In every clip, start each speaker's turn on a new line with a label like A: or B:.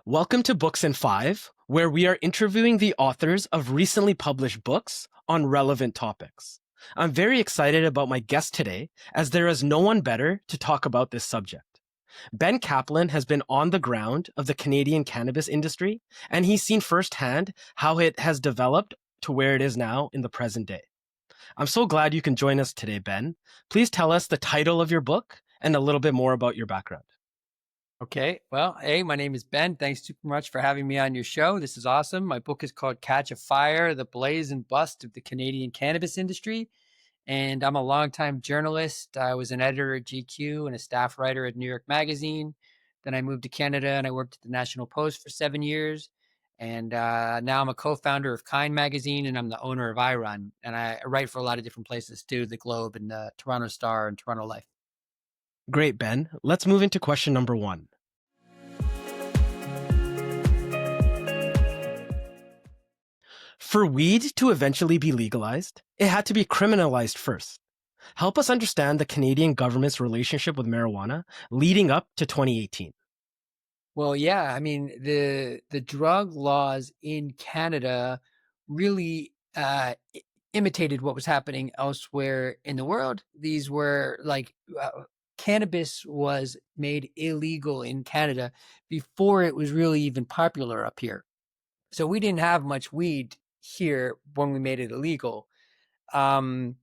A: Welcome to Books in Five, where we are interviewing the authors of recently published books on relevant topics. I'm very excited about my guest today, as there is no one better to talk about this subject. Ben Kaplan has been on the ground of the Canadian cannabis industry, and he's seen firsthand how it has developed to where it is now in the present day. I'm so glad you can join us today, Ben. Please tell us the title of your book and a little bit more about your background.
B: Okay. Well, hey, my name is Ben. Thanks super much for having me on your show. This is awesome. My book is called Catch a Fire, The Blaze and Bust of the Canadian Cannabis Industry. And I'm a longtime journalist. I was an editor at GQ and a staff writer at New York Magazine. Then I moved to Canada and I worked at the National Post for 7 years. And now I'm a co-founder of Kind Magazine and I'm the owner of iRun. And I write for a lot of different places too, the Globe and the Toronto Star and Toronto Life.
A: Great, Ben. Let's move into question number one. For weed to eventually be legalized, it had to be criminalized first. Help us understand the Canadian government's relationship with marijuana leading up to 2018.
B: Well, yeah, I mean the drug laws in Canada really imitated what was happening elsewhere in the world. These were like cannabis was made illegal in Canada before it was really even popular up here. So we didn't have much weed here when we made it illegal. Um,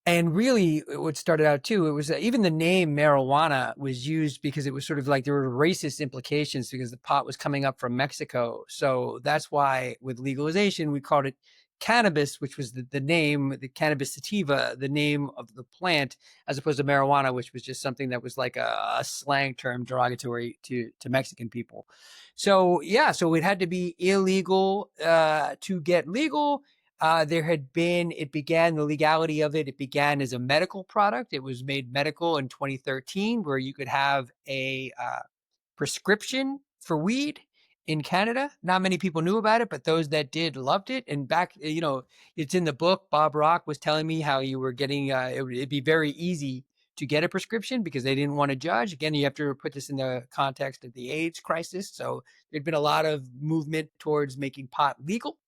B: and really, what started out too, it was even the name marijuana was used because it was sort of like there were racist implications because the pot was coming up from Mexico. So that's why with legalization, we called it cannabis, which was the name, the cannabis sativa, the name of the plant, as opposed to marijuana, which was just something that was like a slang term derogatory to Mexican people. So yeah, so it had to be illegal to get legal. It began, the legality of it, it began as a medical product. It was made medical in 2013, where you could have a prescription for weed in Canada. Not many people knew about it, but those that did loved it. And back, it's in the book. Bob Rock was telling me how you were getting, it'd be very easy to get a prescription because they didn't want to judge. Again, you have to put this in the context of the AIDS crisis. So there'd been a lot of movement towards making pot legal.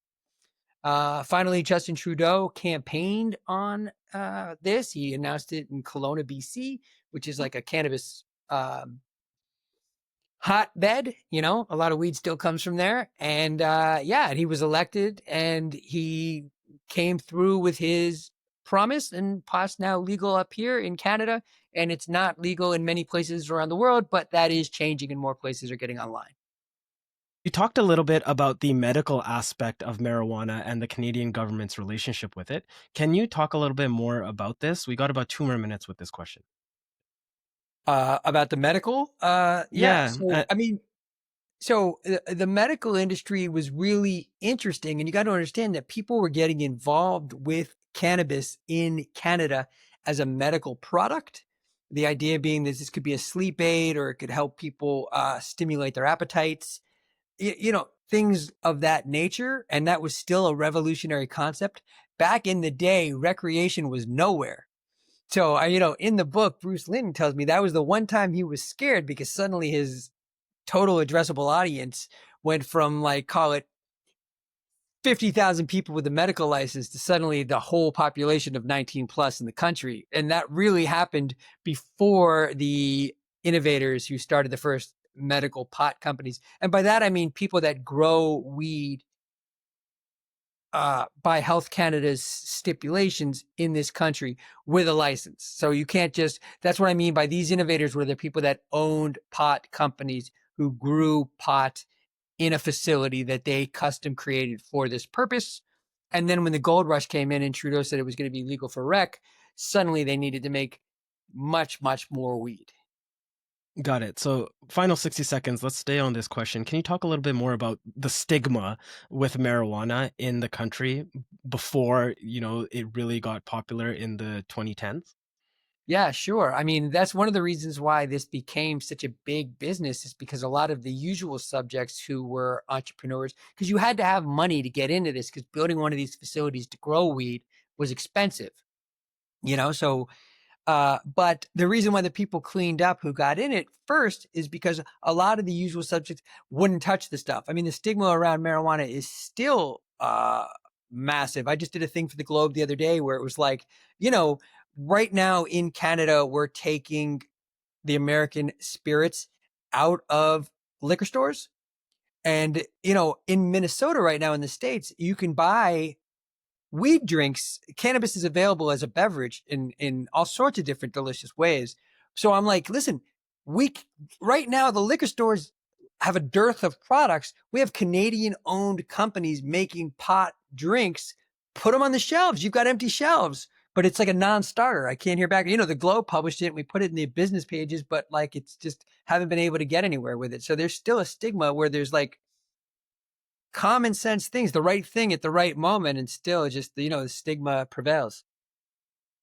B: Finally, Justin Trudeau campaigned on this. He announced it in Kelowna, BC, which is like a cannabis hotbed. A lot of weed still comes from there. And he was elected and he came through with his promise, and pot's now legal up here in Canada. And it's not legal in many places around the world, but that is changing and more places are getting online.
A: You talked a little bit about the medical aspect of marijuana and the Canadian government's relationship with it. Can you talk a little bit more about this? We got about 2 more minutes with this question.
B: About the medical? Yeah.
A: Yeah,
B: So, I mean, so the medical industry was really interesting, and you got to understand that people were getting involved with cannabis in Canada as a medical product. The idea being that this could be a sleep aid or it could help people stimulate their appetites, things of that nature. And that was still a revolutionary concept. Back in the day, recreation was nowhere. So, in the book, Bruce Linton tells me that was the one time he was scared because suddenly his total addressable audience went from like, call it 50,000 people with a medical license to suddenly the whole population of 19 plus in the country. And that really happened before the innovators who started the first medical pot companies. And by that, I mean people that grow weed by Health Canada's stipulations in this country with a license. So you can't that's what I mean by these innovators were the people that owned pot companies who grew pot in a facility that they custom created for this purpose. And then when the gold rush came in and Trudeau said it was going to be legal for rec, suddenly they needed to make much, much more weed.
A: got it. So, final 60 seconds. Let's stay on this question. Can you talk a little bit more about the stigma with marijuana in the country before, it really got popular in the 2010s?
B: Yeah, sure. I mean, that's one of the reasons why this became such a big business is because a lot of the usual subjects who were entrepreneurs, because you had to have money to get into this because building one of these facilities to grow weed was expensive, so But the reason why the people cleaned up who got in it first is because a lot of the usual subjects wouldn't touch the stuff. I mean, the stigma around marijuana is still massive. I just did a thing for the Globe the other day where it was like, right now in Canada, we're taking the American spirits out of liquor stores. And, in Minnesota right now in the States, you can buy weed drinks. Cannabis is available as a beverage in all sorts of different delicious ways. So I'm like, listen, we right now the liquor stores have a dearth of products. We have Canadian owned companies making pot drinks. Put them on the shelves. You've got empty shelves, but it's like a non-starter. I can't hear back. The Globe published it. We put it in the business pages, but like it's just haven't been able to get anywhere with it. So there's still a stigma where there's like common sense things, the right thing at the right moment, and still just the stigma prevails.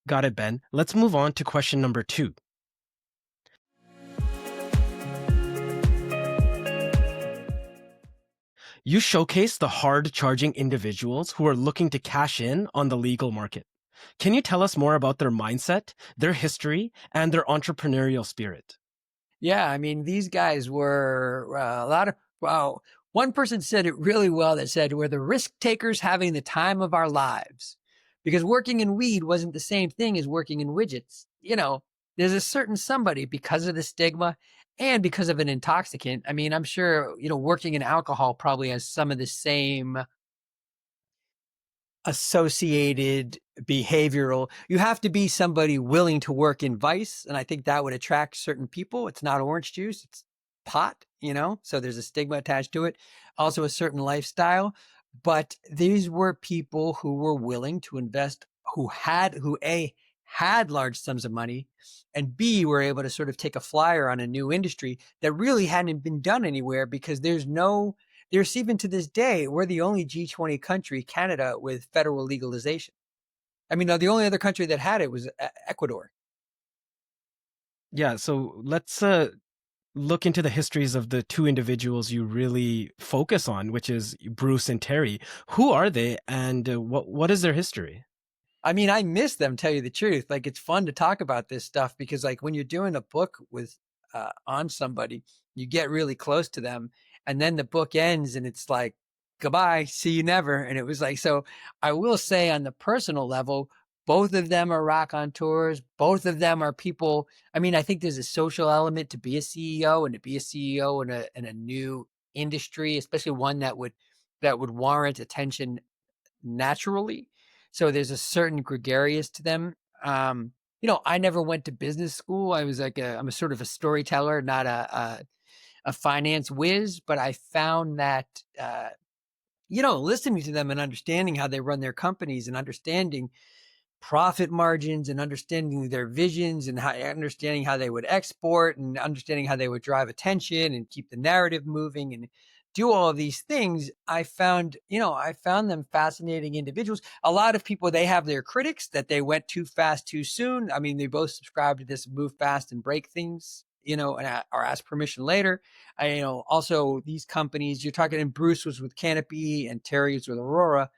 A: Got it, Ben. Let's move on to question number 2. You showcase the hard-charging individuals who are looking to cash in on the legal market. Can you tell us more about their mindset, their history, and their entrepreneurial spirit?
B: Yeah, I mean, these guys were a lot of, wow. One person said it really well that said, we're the risk takers having the time of our lives. Because working in weed wasn't the same thing as working in widgets. There's a certain somebody because of the stigma and because of an intoxicant. I mean, I'm sure, working in alcohol probably has some of the same associated behavioral. You have to be somebody willing to work in vice, and I think that would attract certain people. It's not orange juice, it's pot, so there's a stigma attached to it. Also a certain lifestyle, but these were people who were willing to invest, who A, had large sums of money, and B, were able to sort of take a flyer on a new industry that really hadn't been done anywhere, because there's even to this day, we're the only G20 country, Canada, with federal legalization. I mean, the only other country that had it was Ecuador.
A: Yeah, so let's look into the histories of the two individuals you really focus on, which is Bruce and Terry. Who are they, and what is their history?
B: I mean, I miss them, tell you the truth. Like, it's fun to talk about this stuff because, like, when you're doing a book with on somebody, you get really close to them, and then the book ends, and it's like, goodbye, see you never. And it was like, so I will say, on the personal level, both of them are rock on tours. Both of them are people. I mean, I think there's a social element to be a CEO, and to be a CEO in a new industry, especially one that would warrant attention naturally. So there's a certain gregarious to them. I never went to business school. I'm a sort of a storyteller, not a finance whiz, but I found that, listening to them and understanding how they run their companies and understanding profit margins and understanding their visions and understanding how they would export and understanding how they would drive attention and keep the narrative moving and do all of these things. I found them fascinating individuals. A lot of people, they have their critics that they went too fast too soon. I mean, they both subscribe to this move fast and break things, or ask permission later. Also these companies you're talking, and Bruce was with Canopy and Terry was with Aurora,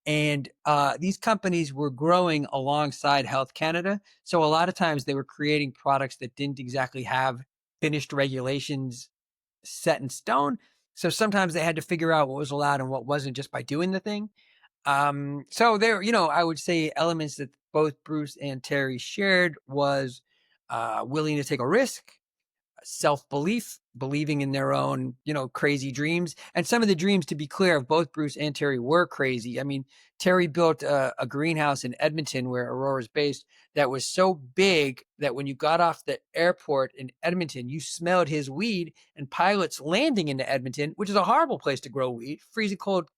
B: and these companies were growing alongside Health Canada. So a lot of times they were creating products that didn't exactly have finished regulations set in stone. So sometimes they had to figure out what was allowed and what wasn't just by doing the thing. So there, I would say elements that both Bruce and Terry shared was willing to take a risk, self-belief, believing in their own, crazy dreams. And some of the dreams, to be clear, of both Bruce and Terry were crazy. I mean, Terry built a greenhouse in Edmonton, where Aurora's based, that was so big that when you got off the airport in Edmonton, you smelled his weed. And pilots landing into Edmonton, which is a horrible place to grow weed, freezing cold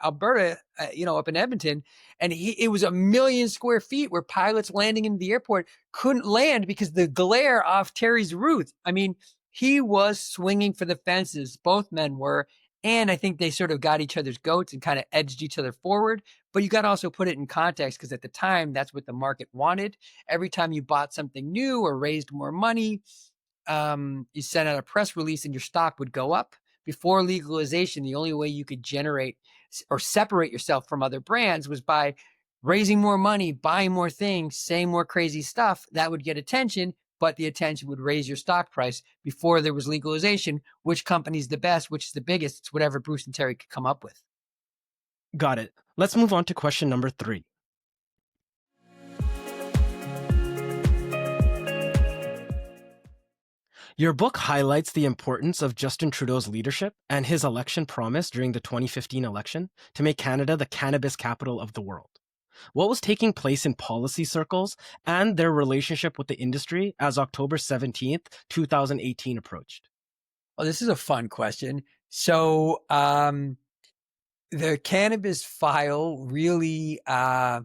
B: Alberta, up in Edmonton, and it was 1,000,000 square feet where pilots landing into the airport couldn't land because the glare off Terry's roof. I mean, he was swinging for the fences. Both men were. And I think they sort of got each other's goats and kind of edged each other forward. But you got to also put it in context, because at the time, that's what the market wanted. Every time you bought something new or raised more money, you sent out a press release and your stock would go up. Before legalization, the only way you could generate or separate yourself from other brands was by raising more money, buying more things, saying more crazy stuff, that would get attention, but the attention would raise your stock price. Before there was legalization, which company's the best, which is the biggest, it's whatever Bruce and Terry could come up with.
A: Got it. Let's move on to question number 3. Your book highlights the importance of Justin Trudeau's leadership and his election promise during the 2015 election to make Canada the cannabis capital of the world. What was taking place in policy circles and their relationship with the industry as October 17th, 2018 approached?
B: Oh, this is a fun question. So, the cannabis file really, yeah,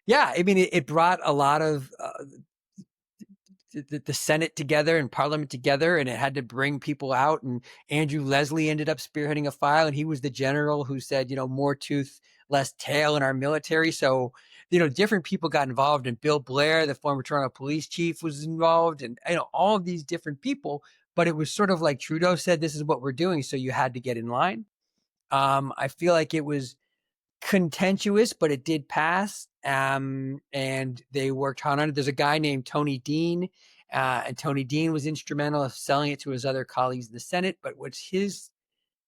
B: I mean, it brought a lot of the Senate together and Parliament together, and it had to bring people out. And Andrew Leslie ended up spearheading a file, and he was the general who said, more tooth, less tail in our military. So, different people got involved, and Bill Blair, the former Toronto police chief, was involved, and all of these different people. But it was sort of like Trudeau said, "This is what we're doing," so you had to get in line. I feel like it was contentious, but it did pass. And they worked hard on it. There's a guy named Tony Dean, and Tony Dean was instrumental of selling it to his other colleagues in the Senate. But what's his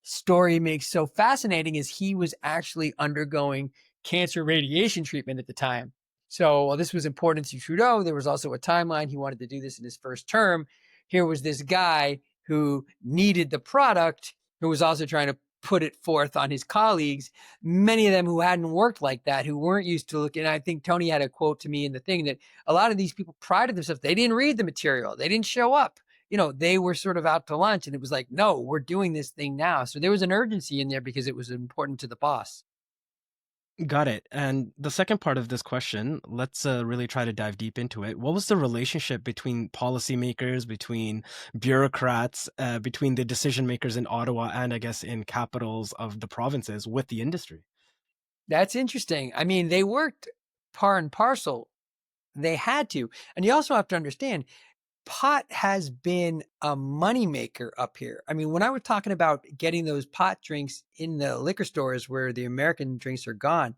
B: story makes so fascinating is he was actually undergoing cancer radiation treatment at the time. So while this was important to Trudeau, there was also a timeline. He wanted to do this in his first term. Here was this guy who needed the product, who was also trying to put it forth on his colleagues, many of them who hadn't worked like that, who weren't used to looking. I think Tony had a quote to me in the thing that a lot of these people prided themselves. They didn't read the material. They didn't show up. They were sort of out to lunch, and it was like, no, we're doing this thing now. So there was an urgency in there because it was important to the boss.
A: Got it. And the second part of this question, let's really try to dive deep into it. What was the relationship between policymakers, between bureaucrats, between the decision makers in Ottawa and I guess in capitals of the provinces with the industry?
B: That's interesting. I mean, they worked par and parcel. They had to. And you also have to understand, pot has been a moneymaker up here. I mean, when I was talking about getting those pot drinks in the liquor stores where the American drinks are gone,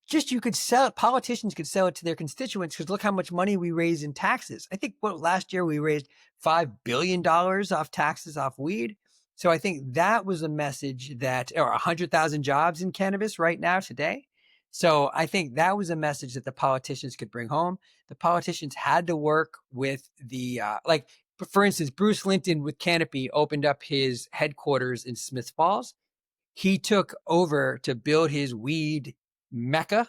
B: just you could sell it, politicians could sell it to their constituents, because look how much money we raise in taxes. I think last year we raised $5 billion off taxes off weed. So I think that was a message that, or 100,000 jobs in cannabis right now today. So I think that was a message that the politicians could bring home. The politicians had to work with the, for instance, Bruce Linton with Canopy opened up his headquarters in Smith Falls. He took over to build his weed mecca,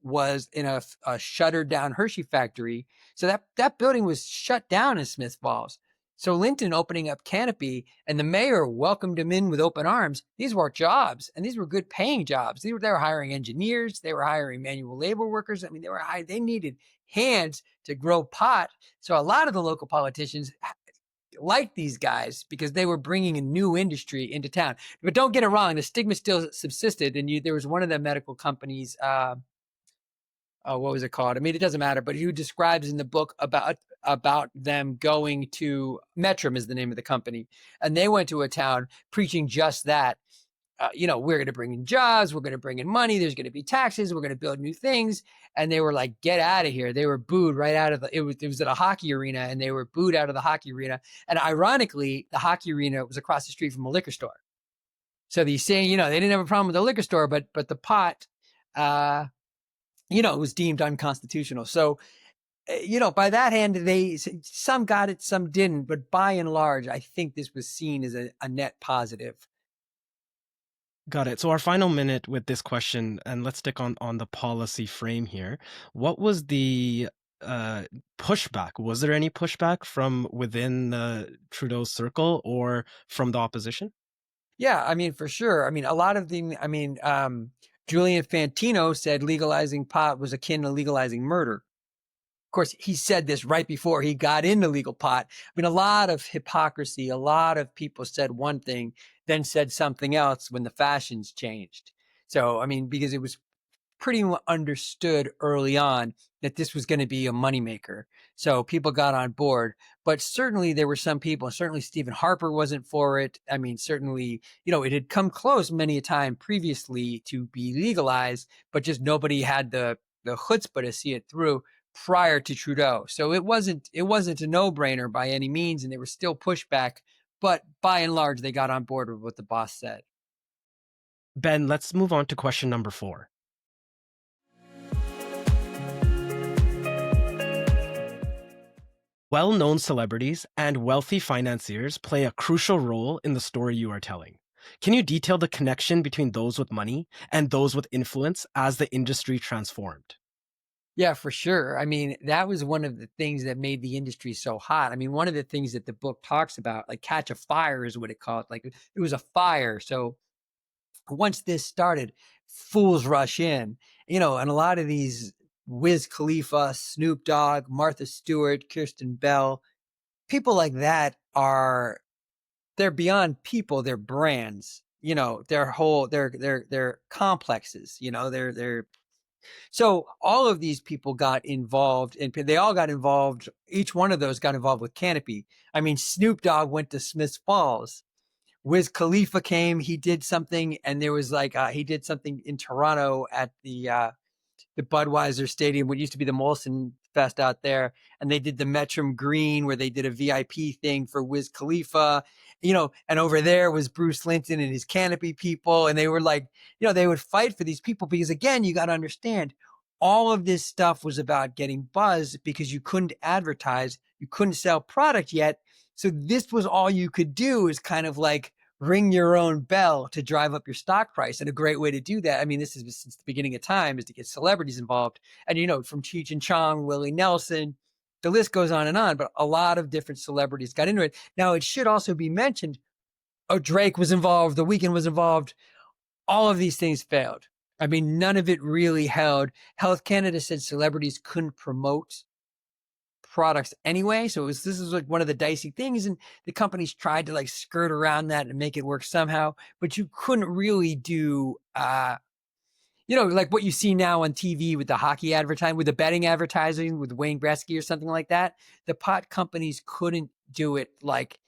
B: was in a shuttered down Hershey factory. So that building was shut down in Smith Falls. So Linton opening up Canopy, and the mayor welcomed him in with open arms. These were jobs, and these were good paying jobs. They were hiring engineers. They were hiring manual labor workers. I mean, they needed hands to grow pot. So a lot of the local politicians liked these guys because they were bringing a new industry into town. But don't get it wrong, the stigma still subsisted. And there was one of the medical companies, what was it called? I mean, it doesn't matter, but he describes in the book about them going to Metrum is the name of the company. And they went to a town preaching just that. We're going to bring in jobs. We're going to bring in money. There's going to be taxes. We're going to build new things. And they were like, get out of here. They were booed right out of it was at a hockey arena, and they were booed out of the hockey arena. And ironically, the hockey arena was across the street from a liquor store. So they say, they didn't have a problem with the liquor store, but the pot, it was deemed unconstitutional. So, by that hand, some got it, some didn't. But by and large, I think this was seen as a net positive.
A: Got it. So our final minute with this question, and let's stick on the policy frame here. What was the pushback? Was there any pushback from within the Trudeau circle or from the opposition?
B: Yeah, I mean, for sure. I mean, a lot of Julian Fantino said legalizing pot was akin to legalizing murder. Of course, he said this right before he got into legal pot. I mean, a lot of hypocrisy. A lot of people said one thing, then said something else when the fashions changed. So, I mean, because it was pretty understood early on that this was going to be a moneymaker. So people got on board. But certainly there were some people, certainly Stephen Harper wasn't for it. I mean, certainly, it had come close many a time previously to be legalized, but just nobody had the chutzpah to see it through prior to Trudeau. So it wasn't a no-brainer by any means, and there was still pushback, but by and large, they got on board with what the boss said.
A: Ben, let's move on to question number 4. Well-known celebrities and wealthy financiers play a crucial role in the story you are telling. Can you detail the connection between those with money and those with influence as the industry transformed?
B: Yeah, for sure. I mean, that was one of the things that made the industry so hot. I mean, one of the things that the book talks about, like catch a fire is what it called. Like it was a fire. So once this started, fools rush in, and a lot of these Wiz Khalifa, Snoop Dogg, Martha Stewart, Kirsten Bell, people like that they're beyond people, they're brands. Their whole their complexes, they're so all of these people got involved and they all got involved. Each one of those got involved with Canopy. I mean, Snoop Dogg went to Smiths Falls. Wiz Khalifa came, he did something, and there was like he did something in Toronto at the Budweiser Stadium, what used to be the Molson Fest out there, and they did the Metrum Green where they did a VIP thing for Wiz Khalifa, and over there was Bruce Linton and his Canopy people, and they were like, they would fight for these people because again, you got to understand, all of this stuff was about getting buzz because you couldn't advertise, you couldn't sell product yet, so this was all you could do is kind of like ring your own bell to drive up your stock price. And a great way to do that, I mean, this is since the beginning of time, is to get celebrities involved. And, from Cheech and Chong, Willie Nelson, the list goes on, but a lot of different celebrities got into it. Now, it should also be mentioned, Drake was involved, The Weeknd was involved. All of these things failed. I mean, none of it really held. Health Canada said celebrities couldn't promote products anyway. So this is like one of the dicey things. And the companies tried to like skirt around that and make it work somehow, but you couldn't really do, like what you see now on TV with the hockey advertising, with the betting advertising with Wayne Gretzky or something like that. The pot companies couldn't do it like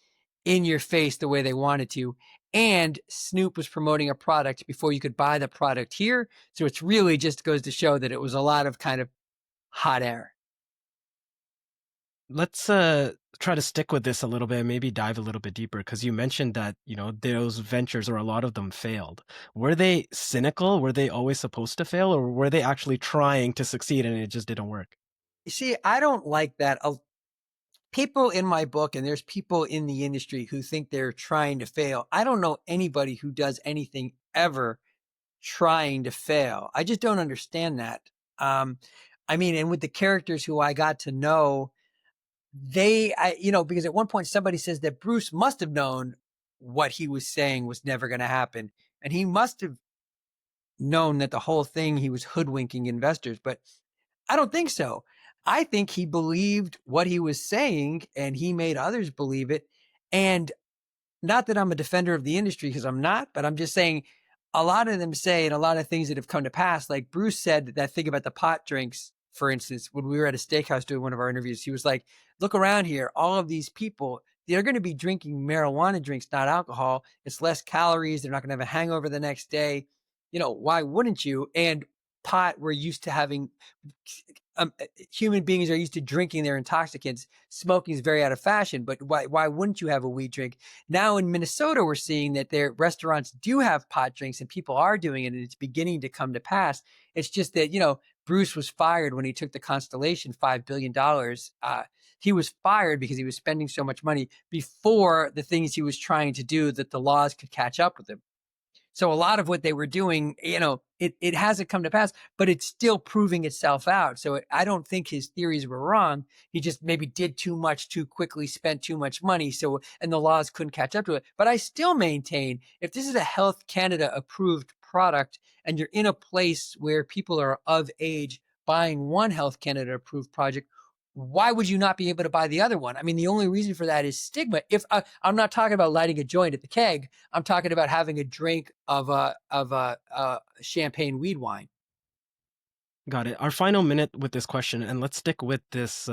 B: in your face the way they wanted to. And Snoop was promoting a product before you could buy the product here. So it's really just goes to show that it was a lot of kind of hot air.
A: Let's try to stick with this a little bit and maybe dive a little bit deeper because you mentioned that, those ventures or a lot of them failed. Were they cynical? Were they always supposed to fail, or were they actually trying to succeed and it just didn't work?
B: You see, I don't like that. People in my book, and there's people in the industry who think they're trying to fail. I don't know anybody who does anything ever trying to fail. I just don't understand that. I mean, and with the characters who I got to know, because at one point somebody says that Bruce must have known what he was saying was never going to happen. And he must have known that the whole thing, he was hoodwinking investors, but I don't think so. I think he believed what he was saying and he made others believe it. And not that I'm a defender of the industry because I'm not, but I'm just saying a lot of them say, and a lot of things that have come to pass, like Bruce said that thing about the pot drinks, for instance, when we were at a steakhouse doing one of our interviews, he was like, look around here, all of these people, they're going to be drinking marijuana drinks, not alcohol. It's less calories. They're not going to have a hangover the next day. Why wouldn't you? And pot, we're used to having human beings are used to drinking their intoxicants. Smoking is very out of fashion, but why wouldn't you have a weed drink? Now in Minnesota, we're seeing that their restaurants do have pot drinks and people are doing it and it's beginning to come to pass. It's just that, Bruce was fired when he took the Constellation $5 billion. He was fired because he was spending so much money before the things he was trying to do that the laws could catch up with him. So a lot of what they were doing, it hasn't come to pass, but it's still proving itself out. So I don't think his theories were wrong. He just maybe did too much too quickly, spent too much money. And the laws couldn't catch up to it. But I still maintain if this is a Health Canada approved product and you're in a place where people are of age buying one Health Canada approved project, why would you not be able to buy the other one? I mean, the only reason for that is stigma. If I'm not talking about lighting a joint at the keg, I'm talking about having a drink of a champagne weed wine.
A: Got it. Our final minute with this question, and let's stick with this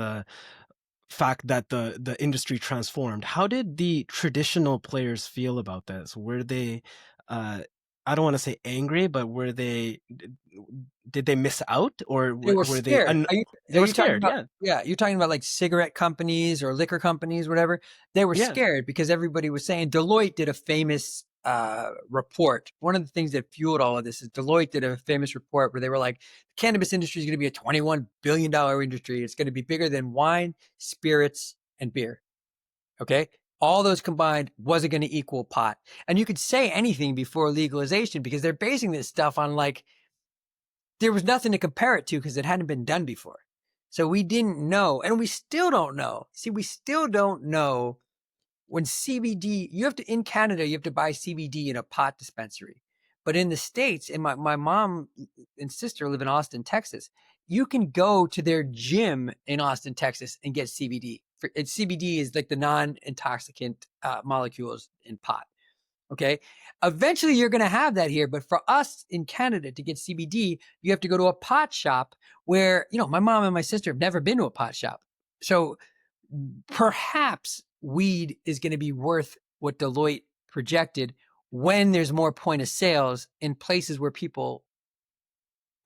A: fact that the industry transformed. How did the traditional players feel about this? Were they, uh, I don't want to say angry, but did they miss out, or
B: They were
A: were they
B: scared.
A: they
B: Are
A: were
B: you talking
A: scared?
B: about,
A: Yeah,
B: yeah, you're talking about like cigarette companies or liquor companies, whatever. They were
A: yeah.
B: scared because everybody was saying Deloitte did a famous report. One of the things that fueled all of this is Deloitte did a famous report where they were like, the cannabis industry is going to be a $21 billion industry. It's going to be bigger than wine, spirits, and beer. Okay. All those combined wasn't going to equal pot. And you could say anything before legalization because they're basing this stuff on like, there was nothing to compare it to because it hadn't been done before. So we didn't know, and we still don't know. See, we still don't know when CBD, you have to, in Canada, you have to buy CBD in a pot dispensary. But in the States, and my mom and sister live in Austin, Texas, you can go to their gym in Austin, Texas and get CBD. CBD is like the non intoxicant molecules in pot. Okay. Eventually you're going to have that here. But for us in Canada to get CBD, you have to go to a pot shop where, my mom and my sister have never been to a pot shop. So perhaps weed is going to be worth what Deloitte projected when there's more point of sales in places where people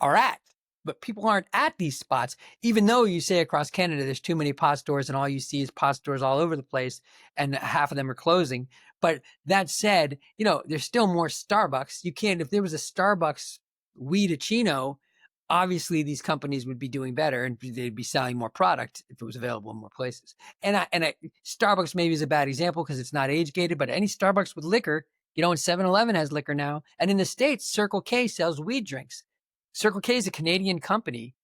B: are at. But people aren't at these spots, even though you say across Canada there's too many pot stores and all you see is pot stores all over the place and half of them are closing. But that said, there's still more Starbucks. You can't, if there was a Starbucks weedachino, obviously these companies would be doing better and they'd be selling more product if it was available in more places. Starbucks maybe is a bad example because it's not age gated, but any Starbucks with liquor, and 7-Eleven has liquor now. And in the States, Circle K sells weed drinks. Circle K is a Canadian company.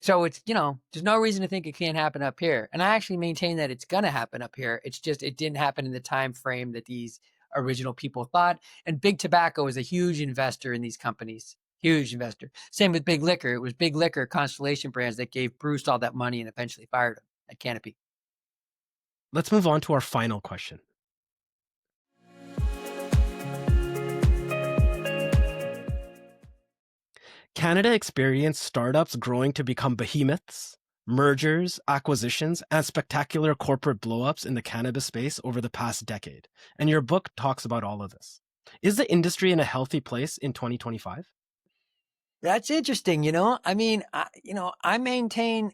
B: So it's, there's no reason to think it can't happen up here. And I actually maintain that it's going to happen up here. It's just, it didn't happen in the time frame that these original people thought. And Big Tobacco is a huge investor in these companies. Huge investor. Same with Big Liquor. It was Big Liquor, Constellation Brands, that gave Bruce all that money and eventually fired him at Canopy.
A: Let's move on to our final question. Canada experienced startups growing to become behemoths, mergers, acquisitions, and spectacular corporate blowups in the cannabis space over the past decade. And your book talks about all of this. Is the industry in a healthy place in 2025?
B: That's interesting. I maintain,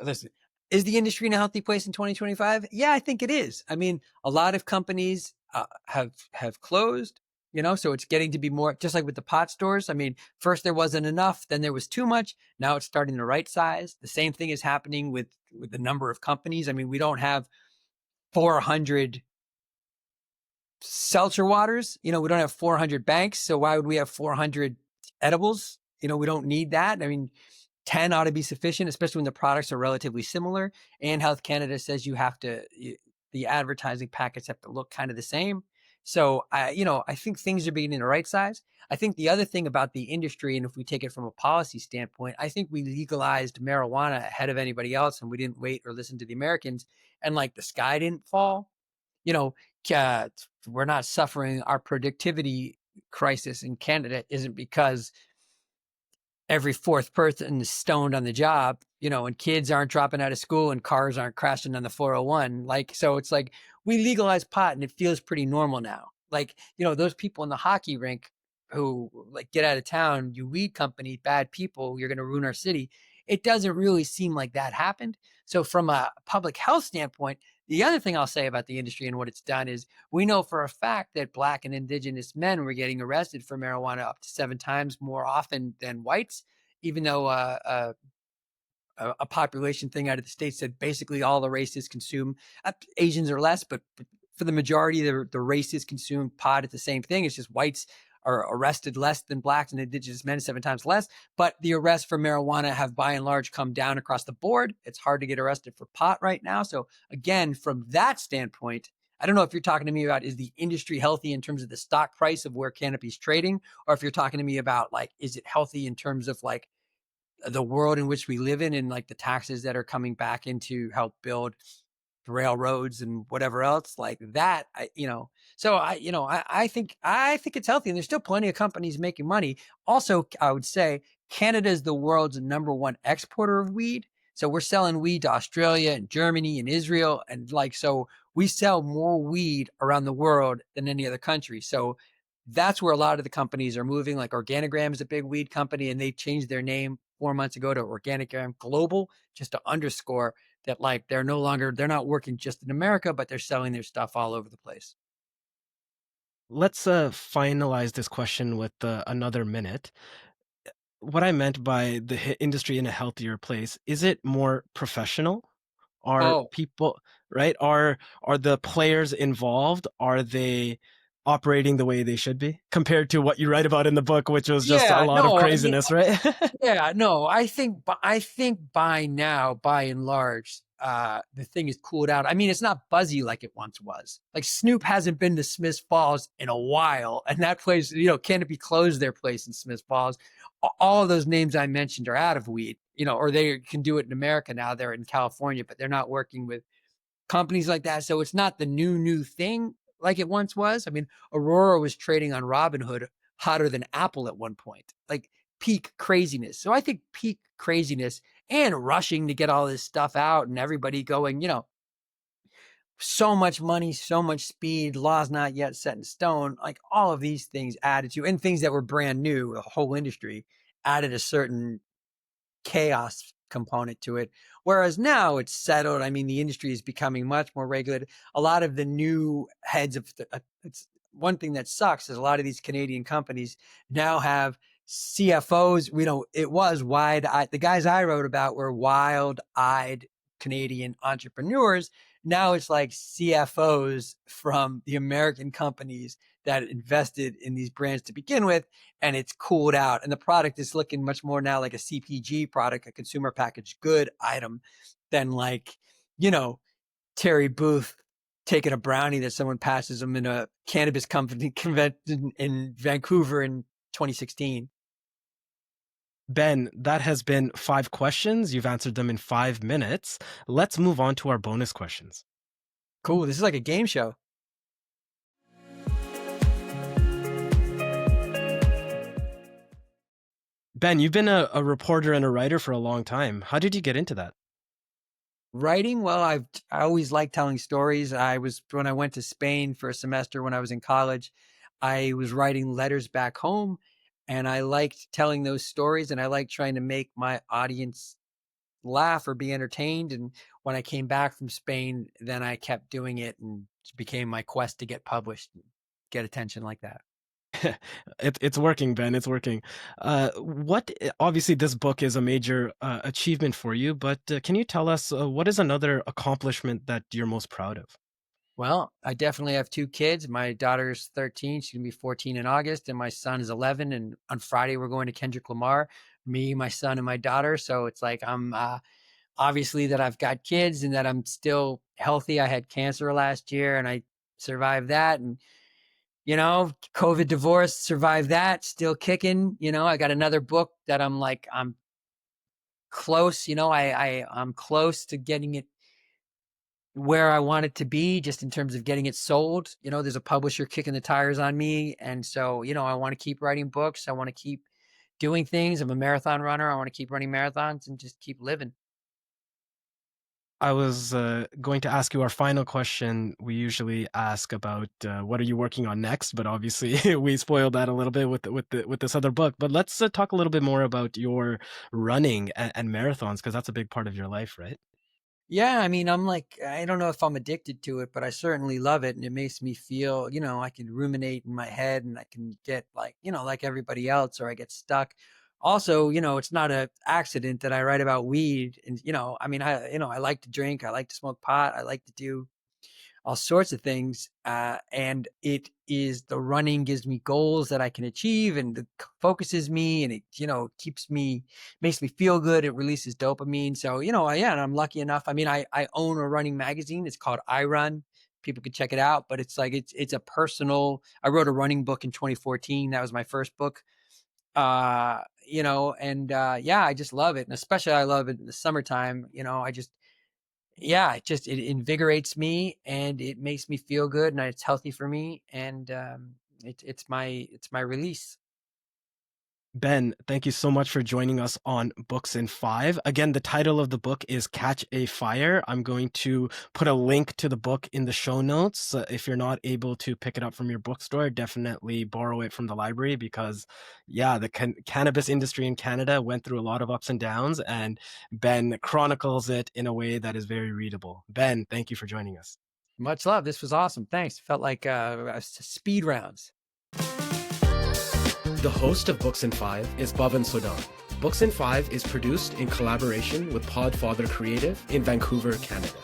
B: listen, is the industry in a healthy place in 2025? Yeah, I think it is. A lot of companies have closed, so it's getting to be more, just like with the pot stores. First there wasn't enough, then there was too much. Now it's starting to right size. The same thing is happening with the number of companies. We don't have 400 seltzer waters. We don't have 400 banks. So why would we have 400 edibles? We don't need that. 10 ought to be sufficient, especially when the products are relatively similar. And Health Canada says the advertising packets have to look kind of the same. So I think things are being in the right size. I think the other thing about the industry, and if we take it from a policy standpoint, I think we legalized marijuana ahead of anybody else and we didn't wait or listen to the Americans, and like the sky didn't fall. You know, we're not suffering. Our productivity crisis in Canada isn't because every fourth person is stoned on the job, and kids aren't dropping out of school and cars aren't crashing on the 401. So it's like we legalize pot and it feels pretty normal now. Those people in the hockey rink who get out of town, you weed company, bad people, you're going to ruin our city. It doesn't really seem like that happened. So from a public health standpoint, the other thing I'll say about the industry and what it's done is we know for a fact that Black and Indigenous men were getting arrested for marijuana up to 7 times more often than whites, even though a population thing out of the States said basically all the races consume, Asians are less, but for the majority, the races consume pot at the same thing. It's just whites are arrested less than Blacks and Indigenous men, 7 times less. But the arrests for marijuana have by and large come down across the board. It's hard to get arrested for pot right now. So again, from that standpoint, I don't know if you're talking to me about, is the industry healthy in terms of the stock price of where Canopy's trading, or if you're talking to me about is it healthy in terms of the world in which we live in and the taxes that are coming back in to help build railroads and whatever else like that. So I think it's healthy, and there's still plenty of companies making money. Also, I would say Canada is the world's #1 exporter of weed. So we're selling weed to Australia and Germany and Israel, and so we sell more weed around the world than any other country. So that's where a lot of the companies are moving. Like Organigram is a big weed company, and they changed their name 4 months ago to Organigram Global, just to underscore that they're not working just in America, but they're selling their stuff all over the place.
A: Let's finalize this question with another minute. What I meant by the industry in a healthier place, is it more professional? Are
B: Oh,
A: people, right? Are the players involved? Are they operating the way they should be compared to what you write about in the book, which was just a
B: yeah,
A: lot of
B: no, I mean,
A: craziness, right?
B: yeah, no, I think by now, by and large, the thing is cooled out. I mean, it's not buzzy like it once was. Like Snoop hasn't been to Smiths Falls in a while, and that place, Canopy closed their place in Smiths Falls. All of those names I mentioned are out of weed, or they can do it in America now. They're in California, but they're not working with companies like that. So it's not the new thing like it once was. I mean, Aurora was trading on Robinhood hotter than Apple at one point, like peak craziness. So I think peak craziness and rushing to get all this stuff out and everybody going, so much money, so much speed, laws not yet set in stone, like all of these things added to, and things that were brand new, the whole industry added a certain chaos component to it. Whereas now it's settled. I mean, the industry is becoming much more regulated. A lot of the new heads of it's one thing that sucks is a lot of these Canadian companies now have CFOs. It was wide eyed. The guys I wrote about were wild eyed Canadian entrepreneurs. Now it's like CFOs from the American companies that invested in these brands to begin with, and it's cooled out. And the product is looking much more now like a CPG product, a consumer packaged good item, than you know, Terry Booth taking a brownie that someone passes him in a cannabis company convention in Vancouver in 2016.
A: Ben, that has been 5 questions. You've answered them in 5 minutes. Let's move on to our bonus questions.
B: Cool. This is like a game show.
A: Ben, you've been a reporter and a writer for a long time. How did you get into that?
B: Writing, well, I always liked telling stories. When I went to Spain for a semester when I was in college, I was writing letters back home, and I liked telling those stories, and I liked trying to make my audience laugh or be entertained. And when I came back from Spain, then I kept doing it, and it became my quest to get published, and get attention like that.
A: It's working, Ben. It's working. Obviously, this book is a major achievement for you, but can you tell us what is another accomplishment that you're most proud of?
B: Well, I definitely have two kids. My daughter's 13. She's going to be 14 in August. And my son is 11. And on Friday, we're going to Kendrick Lamar, me, my son, and my daughter. So it's like I'm obviously that I've got kids and that I'm still healthy. I had cancer last year and I survived that. And, COVID divorce, survived that, still kicking. I got another book that I'm close. I'm close to getting it where I want it to be, just in terms of getting it sold. There's a publisher kicking the tires on me. And so, I want to keep writing books. I want to keep doing things. I'm a marathon runner. I want to keep running marathons and just keep living.
A: I was going to ask you our final question. We usually ask about what are you working on next, but obviously we spoiled that a little bit with this other book. But let's talk a little bit more about your running and marathons because that's a big part of your life, right?
B: Yeah, I mean, I don't know if I'm addicted to it, but I certainly love it. And it makes me feel, I can ruminate in my head and I can get like everybody else, or I get stuck. Also, it's not an accident that I write about weed. And, I mean, I like to drink, I like to smoke pot, I like to do all sorts of things. And the running gives me goals that I can achieve, and it focuses me, and it, makes me feel good. It releases dopamine. So, yeah, and I'm lucky enough. I mean, I own a running magazine. It's called iRun. People could check it out, but it's a personal, I wrote a running book in 2014. That was my first book. And yeah, I just love it. And especially I love it in the summertime. I just, yeah, it invigorates me and it makes me feel good and it's healthy for me. And it's my release.
A: Ben, thank you so much for joining us on Books in Five. Again, the title of the book is Catch a Fire. I'm going to put a link to the book in the show notes. If you're not able to pick it up from your bookstore, definitely borrow it from the library because, yeah, the cannabis industry in Canada went through a lot of ups and downs, and Ben chronicles it in a way that is very readable. Ben, thank you for joining us.
B: Much love. This was awesome. Thanks. Felt like speed rounds.
A: The host of Books in Five is Bhavan Sodhan. Books in Five is produced in collaboration with Podfather Creative in Vancouver, Canada.